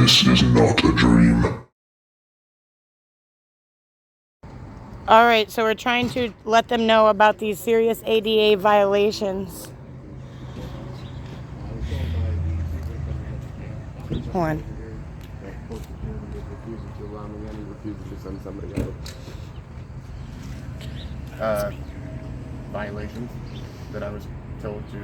This is not a dream. All right, so we're trying to let them know about these serious ADA violations. One. Violations that I was told to,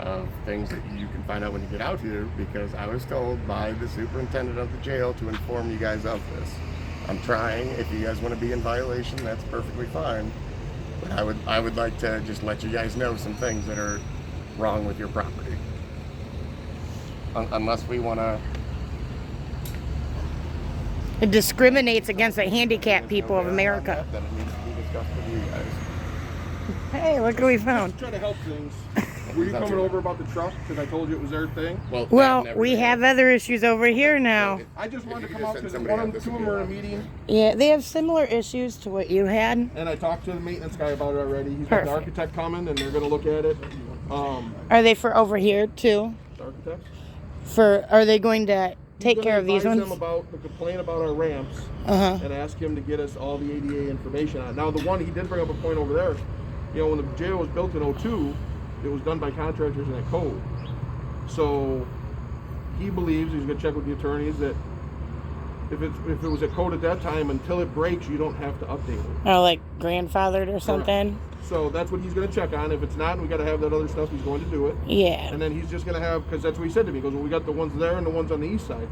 of things that you can find out when you get out here, because I was told by the superintendent of the jail to inform you guys of this. I'm trying. If you guys want to be in violation, that's perfectly fine. But I would like to just let you guys know some things that are wrong with your property. Unless we want to. It discriminates against the handicapped people of America. That it needs to be discussed with you guys. Hey, look what we found. Just trying to help things. Were you coming over about the truck? Because I told you it was their thing? Well, we have other issues over here now. I just wanted to come out because two of them are in a meeting. Yeah, they have similar issues to what you had. And I talked to the maintenance guy about it already. He's got the architect coming and they're going to look at it. Are they for over here too? The architect? Are they going to take care of these ones? Them about the complaint about our ramps and ask him to get us all the ADA information on it. Now, the one he did bring up a point over there. You know, when the jail was built in 2002, it was done by contractors in that code. So he believes, he's going to check with the attorneys, that if it was a code at that time, until it breaks, you don't have to update it. Oh, like grandfathered or something? Correct. So that's what he's going to check on. If it's not, we got to have that other stuff, he's going to do it. Yeah. And then he's just going to have, because that's what he said to me, he goes, well, we got the ones there and the ones on the east side.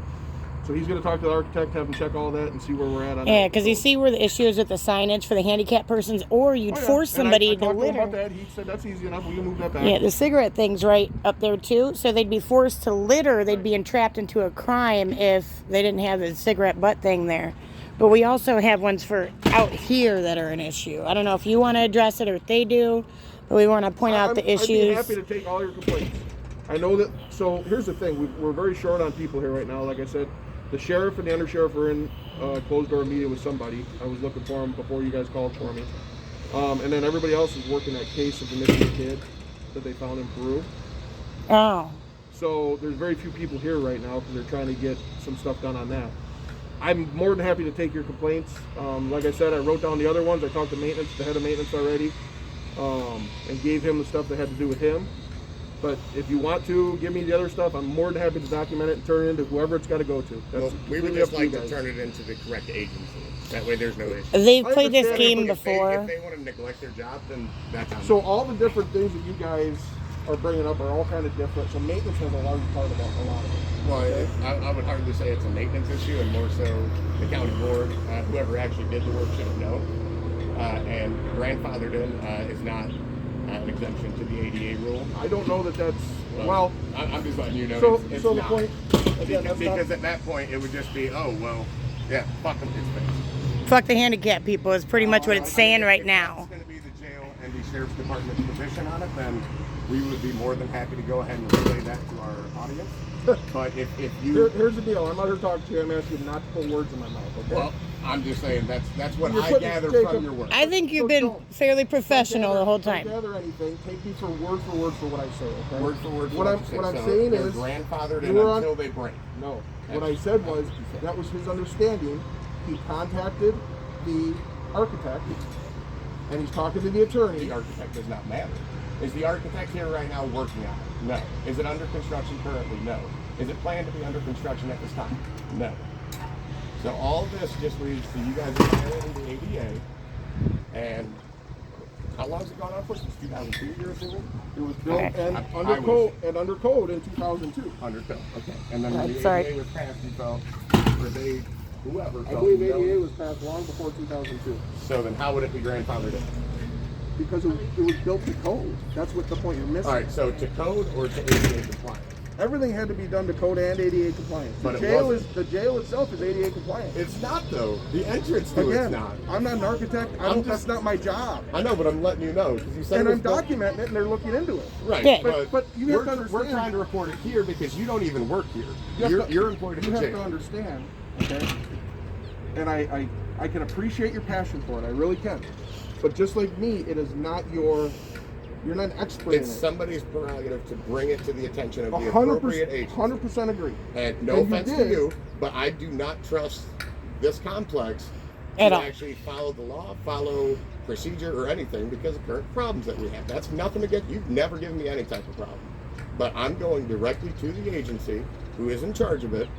So he's going to talk to the architect, have him check all that and see where we're at on that. Yeah, because you see where the issue is with the signage for the handicapped persons, or you'd force somebody to litter. About that. He said that's easy enough. We can move that back. Yeah, the cigarette thing's right up there too. So they'd be forced to litter. They'd be entrapped into a crime if they didn't have the cigarette butt thing there. But we also have ones for out here that are an issue. I don't know if you want to address it or if they do, but we want to point out the issues. I'd be happy to take all your complaints. I know that. So here's the thing: we're very short on people here right now. Like I said. The sheriff and the undersheriff are in a closed door meeting with somebody. I was looking for them before you guys called for me. And then everybody else is working that case of the missing kid that they found in Peru. Oh. So there's very few people here right now because they're trying to get some stuff done on that. I'm more than happy to take your complaints. Like I said, I wrote down the other ones. I talked to maintenance, the head of maintenance already, and gave him the stuff that had to do with him. But if you want to give me the other stuff, I'm more than happy to document it and turn it into whoever it's got to go to. We would just like to turn it into the correct agency. That way there's no issue. They've played this game before. If they want to neglect their job, then that's on them. So all the different things that you guys are bringing up are all kind of different. So maintenance has a large part about a lot of it. Well, I would hardly say it's a maintenance issue, and more so the county board, whoever actually did the work should have known. And grandfathered in is not an exemption to the ADA rule. I don't know that that's, well... I'm just letting you know it's so not. The point, again, because at that point, it would just be, oh, well, yeah, fuck them, it's fixed. Fuck the handicapped people is pretty much what it's saying right now. If it's going to be the jail and the sheriff's department's position on it, then we would be more than happy to go ahead and relay that to our audience. But if you... Here's the deal. I'm not here to talk to you. I'm asking you not to put words in my mouth, okay? Well, I'm just saying that's what I gather from your work. I think you've been fairly professional the whole time. Don't gather anything. Take me for word for what I say, okay? Word for word. What I'm saying is... grandfathered in until they break. No. What I said was, that was his understanding. He contacted the architect, and he's talking to the attorney. The architect does not matter. Is the architect here right now working on it? No. Is it under construction currently? No. Is it planned to be under construction at this time? No. So all this just leads to you guys violating the ADA. And how long has it gone on for? Since 2002, you're assuming? It was built under code in 2002. Under code, okay. And then when the ADA was passed, you felt, or they, whoever felt. I believe ADA was passed long before 2002. So then how would it be grandfathered in? Because it was built to code. That's what the point you're missing. All right, so to code or to ADA compliant? Everything had to be done to code and ADA compliance. But the jail itself is ADA compliant. It's not though. The entrance to it's not. I'm not an architect. That's not my job. I know, but I'm letting you know because you said. And I'm documenting it, and they're looking into it. Right. Yeah. But you have to understand. We're trying to report it here because you don't even work here. You're employed at the jail. You have to understand, okay? And I can appreciate your passion for it. I really can. But just like me, it is not your You're not an expert in It's it. somebody's prerogative to bring it to the attention of the 100%, appropriate agency. 100% agree. And no And you offense to did. you, but I do not trust this complex At to all. actually follow the law, follow procedure or anything because of current problems that we have. That's nothing against you've never given me any type of problem. But I'm going directly to the agency who is in charge of it,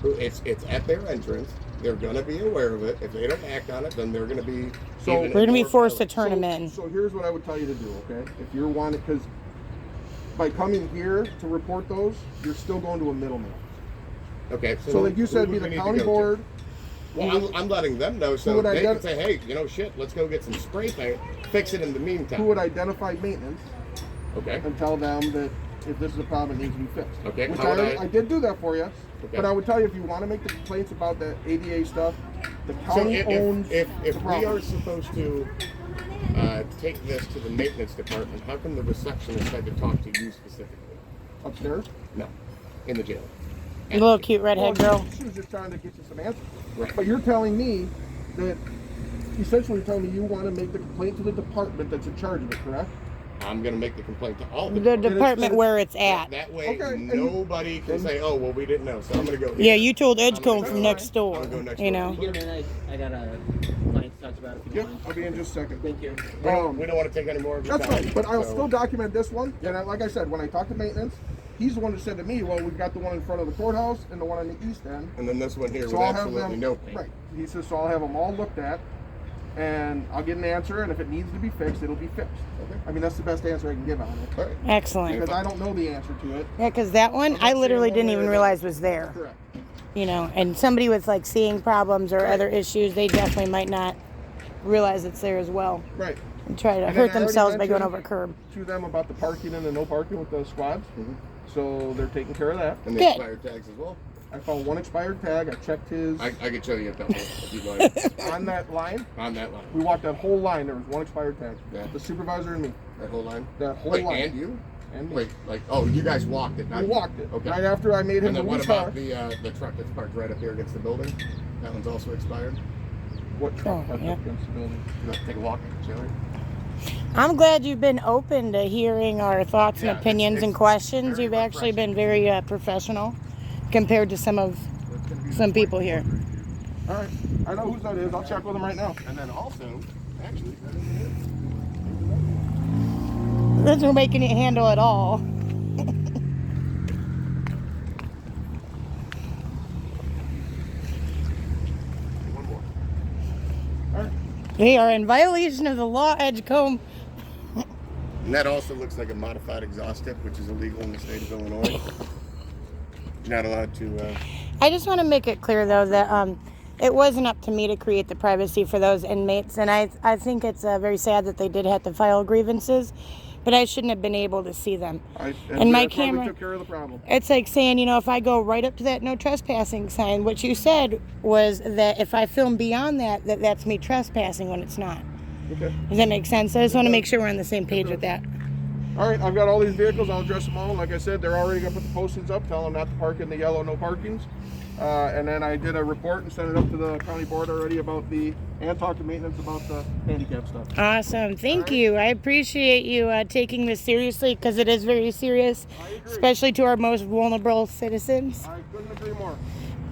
who it's at their entrance. They're gonna be aware of it. If they don't act on it, then they're gonna be So- even We're gonna be more forced to violent. turn them in. So here's what I would tell you to do, okay? If you're wanting, because by coming here to report those, you're still going to a middleman. Okay, So like you who said, would be we the need to county go to? board. Well, I'm letting them know so would they can ident- say, hey, you know, shit, let's go get some spray paint, fix it in the meantime. Who would identify maintenance Okay. and tell them that if this is a problem, it needs to be fixed. Okay, Which how would I did do that for you. Okay. But I would tell you, if you want to make the complaints about the ADA stuff, the So county owns if the we problem. are supposed to take this to the maintenance department, how come the receptionist had to talk to you specifically? Upstairs. No, in the jail. The little cute redhead Well, girl. She was just trying to get you some answers. Right. But you're telling me that, essentially you're telling me you want to make the complaint to the department that's in charge of it, correct? I'm gonna make the complaint to all the The departments. department where it's at. That way, Okay, and- nobody can and- say, "Oh, well, we didn't know." So I'm gonna go. Here. Yeah, you told I'm Edgecomb gonna from go- next door. I'm gonna go next You door. know. Give me a minute. I got a complaint to talk about if you Yep. don't mind. I'll be in just a second. Thank you. We don't want to take any more of your That's time. fine, but I'll so- still document this one. And like I said, when I talked to maintenance, he's the one who said to me, well, we've got the one in front of the courthouse and the one on the east end. And then this one here So with I'll have absolutely them, no paint. right. He says, so I'll have them all looked at and I'll get an answer. And if it needs to be fixed, it'll be fixed. Okay. I mean, that's the best answer I can give on it. All right. Excellent. Because I don't know the answer to it. Yeah, because that one I'm not I saying literally one didn't way or even the realize other. was there. Correct. You know, and somebody with like seeing problems or other issues, they definitely might not realize it's there as well Right. and try to And then hurt I already themselves by going mentioned over a curb. to them about the parking and the no parking with the squads. So they're taking care of that. And the Good. expired tags as well. I found one expired tag. I checked his I could show you a couple if you'd like. on that line. On that line. We walked that whole line. There was one expired tag. Yeah. The supervisor and me. That whole line. That whole Wait, line. and you? And me. Wait, like, oh, you guys walked it, not We you. walked it. Okay. Right after I made him And then move what his car. about the truck that's parked right up here against the building? That one's also expired. What truck Oh, parked yeah. up against the building? You want to take a walk, Jerry? I'm glad you've been open to hearing our thoughts Yeah, and it's- opinions it's and questions. very You've actually refreshing. been very professional compared to some people here. All right. I know whose that is. I'll check with him right now. And then also, actually, that isn't it. That's not making it handle at all. One more. All right. They are in violation of the law, Edgecomb. And that also looks like a modified exhaust tip, which is illegal in the state of Illinois. You're not allowed to. I just want to make it clear, though, that it wasn't up to me to create the privacy for those inmates, and I think it's very sad that they did have to file grievances, but I shouldn't have been able to see them. And my that's why we camera- took care of the problem. It's like saying, you know, if I go right up to that no trespassing sign, what you said was that if I film beyond that, that's me trespassing when it's not. Okay. Does that make sense? I just want to make sure we're on the same page with that. All right. I've got all these vehicles. I'll address them all. Like I said, they're already going to put the postings up, tell them not to park in the yellow no parkings. And then I did a report and sent it up to the county board already about and talked to maintenance about the handicap stuff. Awesome. Thank All right. you. I appreciate you taking this seriously because it is very serious, I agree. especially to our most vulnerable citizens. I couldn't agree more.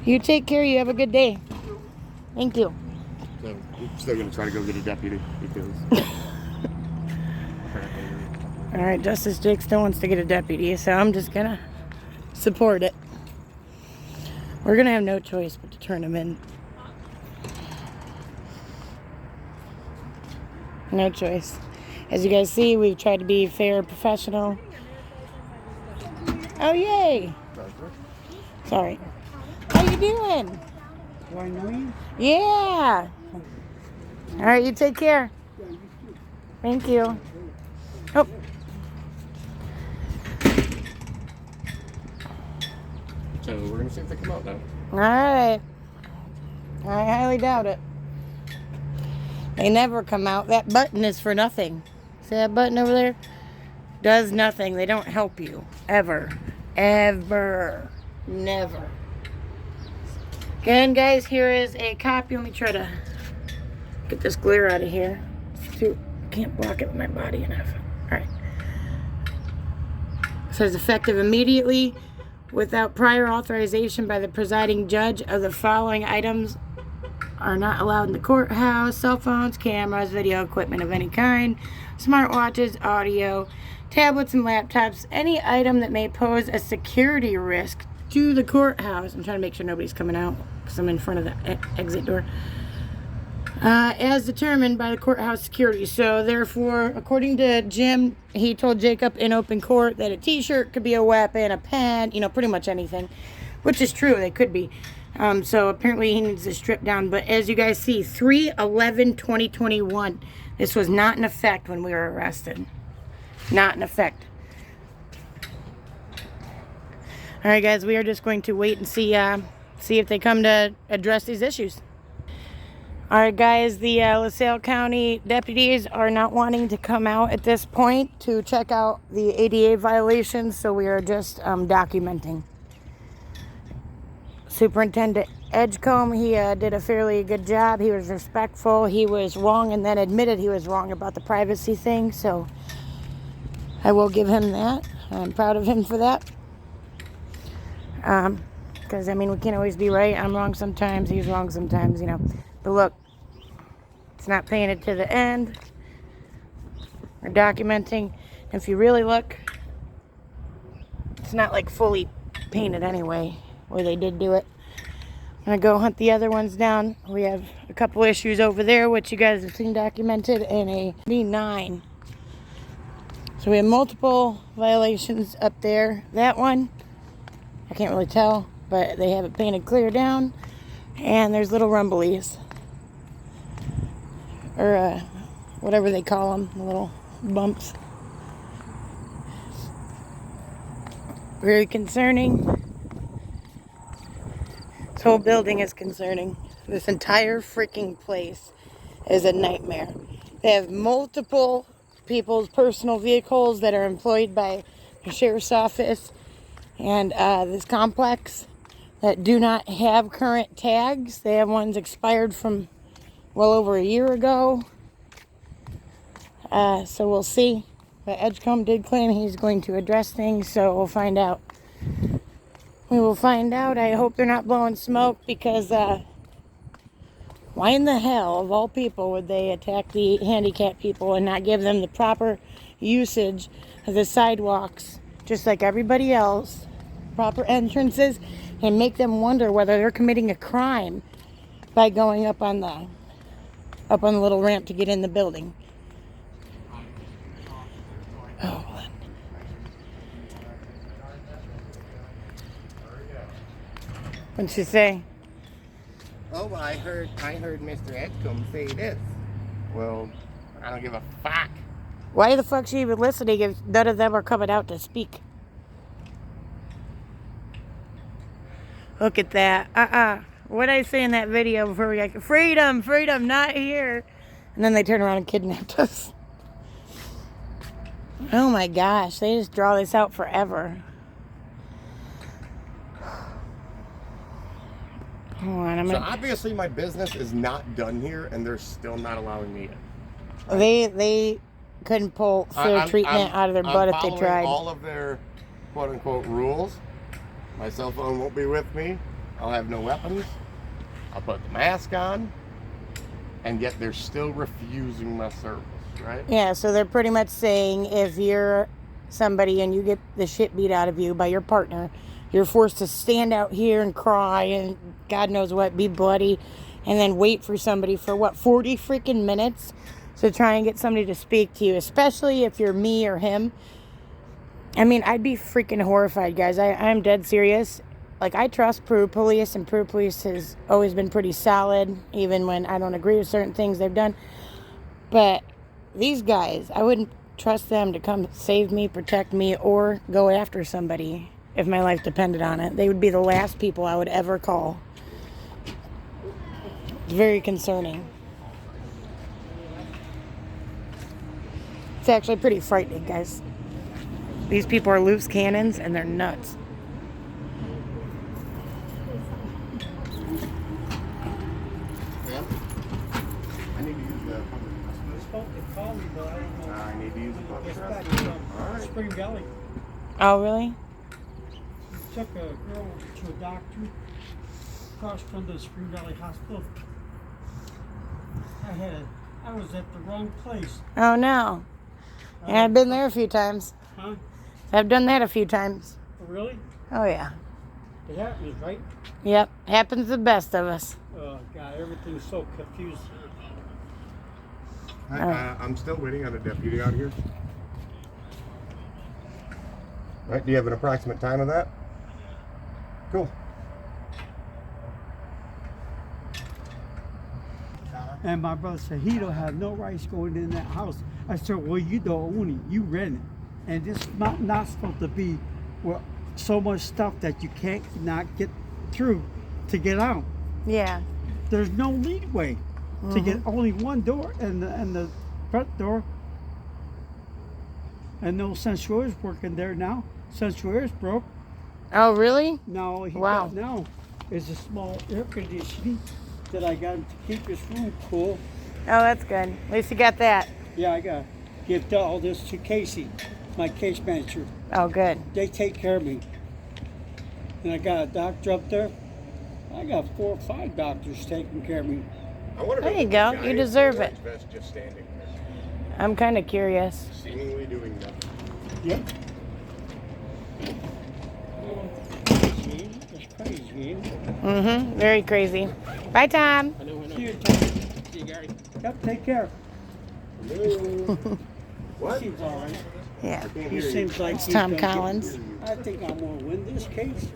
You take care. You have a good day. Thank you. So we're still going to try to go get a deputy because. All right, Justice Jake still wants to get a deputy, so I'm just going to support it. We're going to have no choice but to turn him in. No choice. As you guys see, we've tried to be fair, professional. Oh, yay. Sorry. How you doing? Do I know you? Yeah. All right, you take care. Thank you. Oh. So we're going to see if they come out now. All right. I highly doubt it. They never come out. That button is for nothing. See that button over there? Does nothing. They don't help you. Ever. Ever. Never. Again, guys, here is a copy. Let me try to get this glare out of here. Can't block it with my body enough. All right. says effective immediately without prior authorization by the presiding judge of the following items are not allowed in the courthouse: cell phones, cameras, video equipment of any kind, smartwatches, audio, tablets and laptops, any item that may pose a security risk to the courthouse. I'm trying to make sure nobody's coming out because I'm in front of the exit door. As determined by the courthouse security. So therefore, according to Jim, he told Jacob in open court that a t-shirt could be a weapon, a pen, you know, pretty much anything, which is true, they could be. So apparently he needs to strip down. But as you guys see, 3/11/2021, this was not in effect when we were arrested. Not in effect. All right, guys, we are just going to wait and see if they come to address these issues. All right, guys, the LaSalle County deputies are not wanting to come out at this point to check out the ADA violations, so we are just documenting. Superintendent Edgcomb, he did a fairly good job. He was respectful. He was wrong and then admitted he was wrong about the privacy thing, so I will give him that. I'm proud of him for that. Because, I mean, we can't always be right. I'm wrong sometimes. He's wrong sometimes, you know. But look, it's not painted to the end. We're documenting. If you really look, it's not like fully painted anyway, where they did do it. I'm going to go hunt the other ones down. We have a couple issues over there, which you guys have seen documented, and a B9. So we have multiple violations up there. That one, I can't really tell, but they have it painted clear down. And there's little rumblies. Or whatever they call them, the little bumps. Very concerning. This whole building is concerning. This entire freaking place is a nightmare. They have multiple people's personal vehicles that are employed by the sheriff's office and this complex that do not have current tags. They have ones expired from well over a year ago. So we'll see. But Edgecomb did claim he's going to address things, so we'll find out. We will find out. I hope they're not blowing smoke, because why in the hell, of all people, would they attack the handicapped people and not give them the proper usage of the sidewalks, just like everybody else, proper entrances, and make them wonder whether they're committing a crime by going up on the little ramp to get in the building. Oh, what'd you say? Oh, well, I heard Mr. Edgcomb say this. Well, I don't give a fuck. Why the fuck's she even listening if none of them are coming out to speak? Look at that. What did I say in that video before we got freedom, freedom, not here? And then they turn around and kidnapped us. Oh my gosh, they just draw this out forever. Hold on, So obviously my business is not done here, and they're still not allowing me in. They couldn't pull fair treatment out of their butt if they tried. All of their quote-unquote rules. My cell phone won't be with me. I'll have no weapons. I'll put the mask on. And yet they're still refusing my service, right? Yeah, so they're pretty much saying if you're somebody and you get the shit beat out of you by your partner, you're forced to stand out here and cry and God knows what, be bloody, and then wait for somebody for, 40 freaking minutes to try and get somebody to speak to you, especially if you're me or him. I mean, I'd be freaking horrified, guys. I'm dead serious. Like, I trust Peru Police, and Peru Police has always been pretty solid, even when I don't agree with certain things they've done. But these guys, I wouldn't trust them to come save me, protect me, or go after somebody if my life depended on it. They would be the last people I would ever call. It's very concerning. It's actually pretty frightening, guys. These people are loose cannons, and they're nuts. I need to use the public restroom. I need to use the public restroom. All right. Spring Valley. Oh, really? Took a girl to a doctor across from the Spring Valley Hospital. I was at the wrong place. Oh, no. And I've been there a few times. Huh? I've done that a few times. Really? Oh, yeah. It happens, right? Yep. Happens to the best of us. Oh, God, everything's so confused. I'm still waiting on a deputy out here. All right, do you have an approximate time of that? Cool. And my brother said, he don't have no rights going in that house. I said, well, you don't own it, you rent it. And this not supposed to be so much stuff that you can't not get through to get out. Yeah. There's no leadway to get only one door and the front door. And no central air is working there now. Central air is broke. Oh, really? No, Wow. now is a small air conditioning that I got to keep this room cool. Oh, that's good. At least you got that. Yeah, I got to give all this to Casey, my case manager. Oh, good. They take care of me. And I got a doctor up there. I got 4 or 5 doctors taking care of me. I wonder if There you the go. guy You in deserve the it. orange vest just standing there, I'm kind of curious. seemingly doing nothing. Yep. Crazy. It's crazy. Mm-hmm. Very crazy. Bye, Tom. See you, Tom. See you, Gary. Yep, take care. What? Seems all right. Yeah. He seems like It's he's Tom gonna get- Collins. I think I'm going to win this case.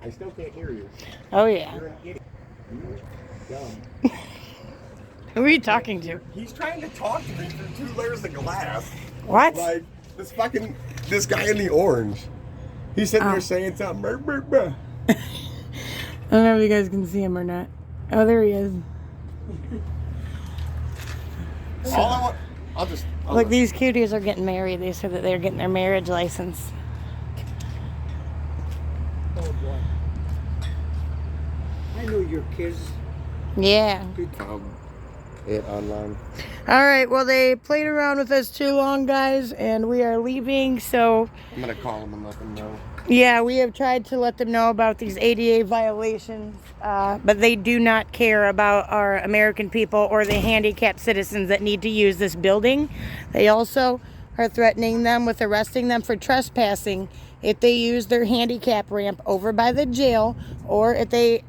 I still can't hear you. Oh, yeah. You're an idiot. You're dumb. Who are you talking to? He's trying to talk to me through 2 layers of glass. What? Like this guy in the orange. He's sitting Oh. there saying something. Brr, brr, brr. I don't know if you guys can see him or not. Oh, there he is. I'll Look, these cuties are getting married. They said that they're getting their marriage license. Oh, boy. I know your kids. Yeah. It online. All right. Well, they played around with us too long, guys, and we are leaving. So, I'm gonna call him and let them know. yeah, we have tried to let them know about these ADA violations, but they do not care about our American people or the handicapped citizens that need to use this building. They also are threatening them with arresting them for trespassing if they use their handicap ramp over by the jail, or if they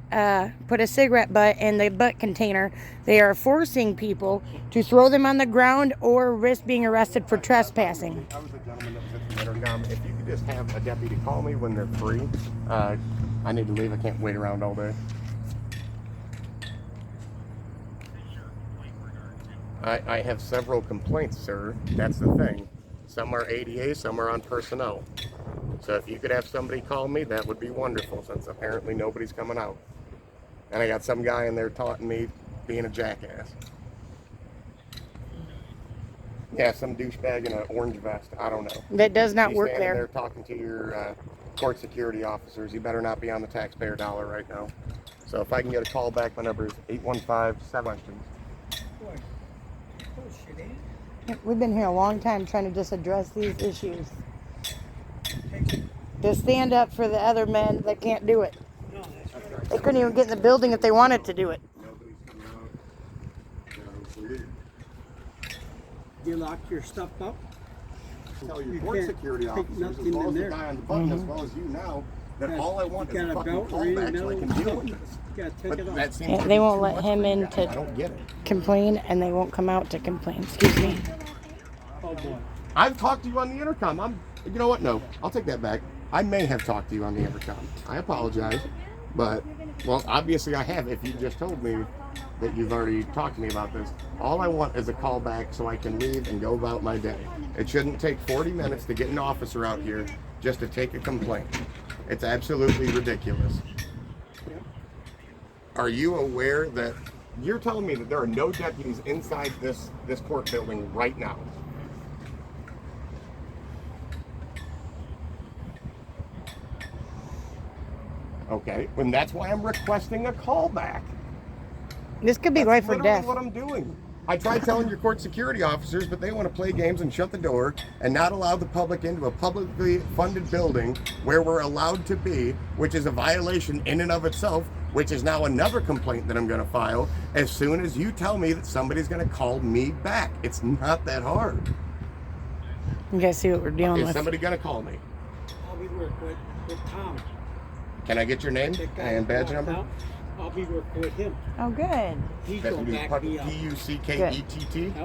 put a cigarette butt in the butt container. They are forcing people to throw them on the ground or risk being arrested for trespassing. I was a gentleman that was at the intercom. If you could just have a deputy call me when they're free. I need to leave. I can't wait around all day. I have several complaints, sir. That's the thing. Some are ADA, some are on personnel. So if you could have somebody call me, that would be wonderful, since apparently nobody's coming out. And I got some guy in there taunting me being a jackass. Yeah, some douchebag in an orange vest. I don't know. That does not He's work standing there. there talking to your court security officers. You better not be on the taxpayer dollar right now. So if I can get a call back, my number is 815-7. We've been here a long time trying to just address these issues. To stand up for the other men that can't do it. They couldn't even get in the building if they wanted to do it. Nobody's coming out. You lock your stuff up. Tell your You court can't security take officers, as nothing well in as the there. guy on the button, as well as you now, that Yeah, all I want you is got a a fucking belt or any callback so I can metal deal with stuff. this. You gotta take But it off. that seems Yeah, to they be won't too let much him for you in guys. to- I don't get it. Complain, and they won't come out to complain. Excuse me. Oh boy. I've talked to you on the intercom. You know what? No, I'll take that back. I may have talked to you on the intercom. I apologize, but well, obviously I have. If you just told me that you've already talked to me about this, all I want is a call back so I can leave and go about my day. It shouldn't take 40 minutes to get an officer out here just to take a complaint. It's absolutely ridiculous. Are you aware that you're telling me that there are no deputies inside this court building right now? Okay, and that's why I'm requesting a callback. This could be That's life or literally death. what I'm doing. I tried telling your court security officers, but they want to play games and shut the door and not allow the public into a publicly funded building where we're allowed to be, which is a violation in and of itself, which is now another complaint that I'm going to file as soon as you tell me that somebody's going to call me back. It's not that hard. You guys see what we're dealing Is with. somebody going to call me? I'll be working with Tom. Can I get your name and badge number? I'll be working with him. Oh, good. He's That going would be to back me up. Puckett.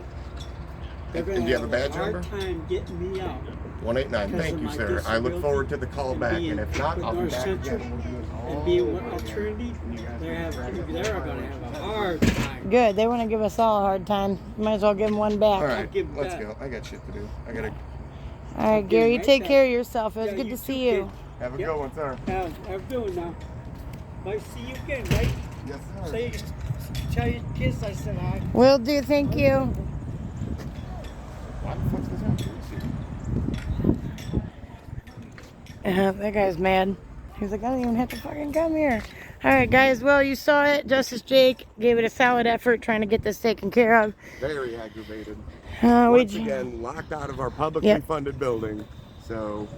Yep. And do you have a badge number? Hard time getting me out. 189. Because Thank of you, my sir. I look disability forward to the call and back, being and if not, with I'll be North back Central again. We'll do this all And being over with again. attorney, they're going to have a hard time. Good. They want to give us all a hard time. Might as well give them one back. All right, give let's back. go. I got shit to do. I gotta All right, Gary, you right take back. care of yourself. It was Yeah, good you to too, see kid. you. have a Yep. good one, sir. I'm doing now. Might see you again, right? Yes, sir. Say, tell your kids I said hi. Will do. Thank you. Why the fuck's this happening? That guy's mad. He's like, I don't even have to fucking come here. All right, guys. Well, you saw it. Justice Jake gave it a solid effort trying to get this taken care of. Very aggravated. We Once again, locked out of our publicly Yep. funded building. So,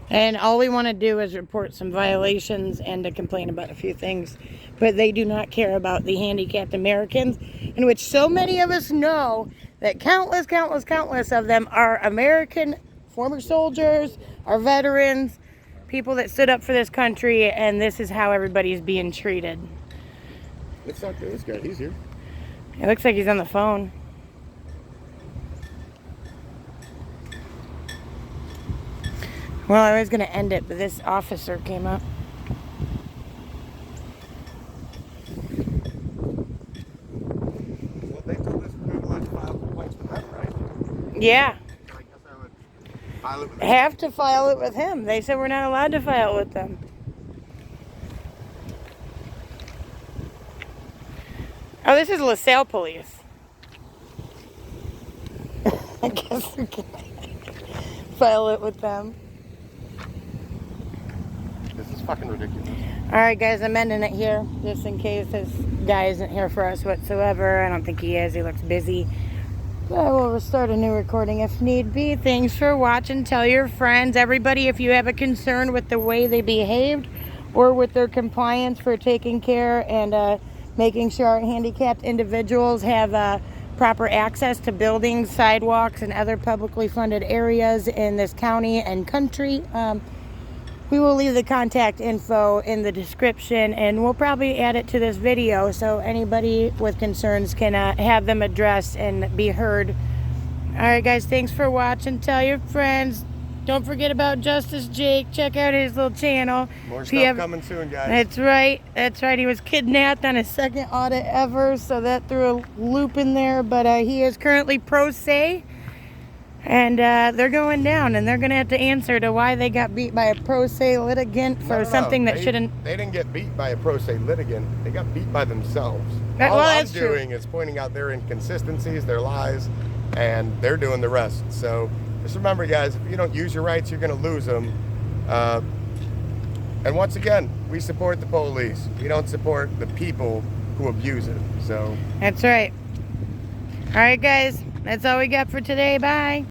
And all we want to do is report some violations and to complain about a few things. But they do not care about the handicapped Americans, in which so many of us know that countless of them are American former soldiers, are veterans, people that stood up for this country, and this is how everybody's being treated. let's talk to this guy. He's here. It looks like he's on the phone. Well, I was going to end it, but this officer came up. Well, they told us we were allowed to file complaints with them, right? Yeah, I guess I would file it with them. have to file it with him. They said we're not allowed to file it with them. Oh, this is LaSalle Police. I guess we can file it with them. This is fucking ridiculous. All right, guys, I'm ending it here just in case this guy isn't here for us whatsoever. I don't think he is. He looks busy. But I will restart a new recording if need be. Thanks for watching. Tell your friends. Everybody, if you have a concern with the way they behaved or with their compliance for taking care and making sure our handicapped individuals have proper access to buildings, sidewalks, and other publicly funded areas in this county and country, we will leave the contact info in the description, and we'll probably add it to this video so anybody with concerns can have them addressed and be heard. All right, guys, thanks for watching. Tell your friends. Don't forget about Justice Jake. Check out his little channel. More stuff coming soon, guys. That's right. That's right. He was kidnapped on his second audit ever, so that threw a loop in there. But he is currently pro se, and they're going down, and they're going to have to answer to why they got beat by a pro se litigant for something that shouldn't. They didn't get beat by a pro se litigant. They got beat by themselves. Well, All I'm that's true. doing is pointing out their inconsistencies, their lies, and they're doing the rest. So just remember, guys, if you don't use your rights, you're going to lose them. And once again, we support the police. We don't support the people who abuse it. So That's right. All right, guys. That's all we got for today. Bye.